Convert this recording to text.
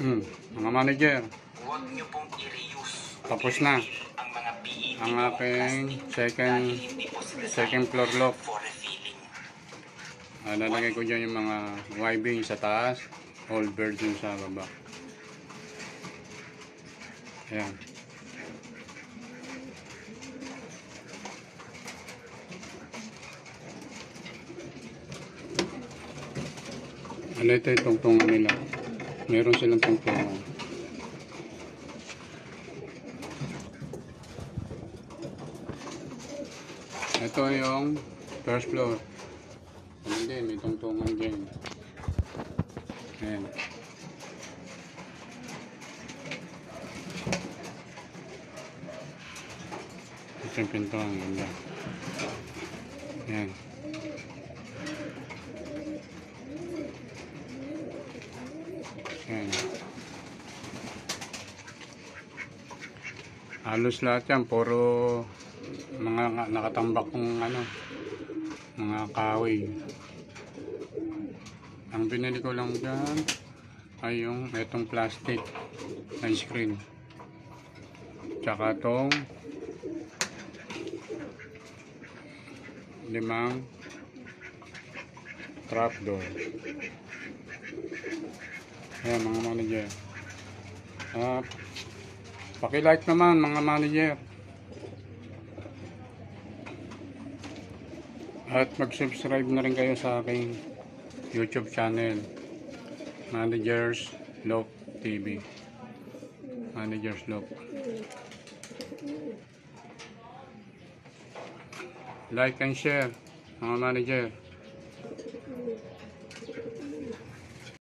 Mga manager, Huwag niyo pong i-reuse o tapos na i-refill ang mga PET ang o aking plastic dahil hindi po sila second floor lock. for refilling. Lalagay ko dyan yung mga Y-beam sa taas, all version sa baba. Ayan. Ito yung tungtungan nila. Meron silang tungtungan. Ito yung first floor. Hindi, may tungtungan dyan. Ayan. Ito yung pintuan. Ganda. Ayan. Ayan. Halos lahat yan. Puro mga nakatambak kong mga kahoy. Ang binili ko lang dyan ay yung itong plastic na screen, tsaka itong 5 trapdoor. Ayan mga manager. Paki-like naman mga manager. At mag-subscribe na rin kayo sa aking YouTube channel, Managers Lock TV. Managers Lock. Like and share mga manager.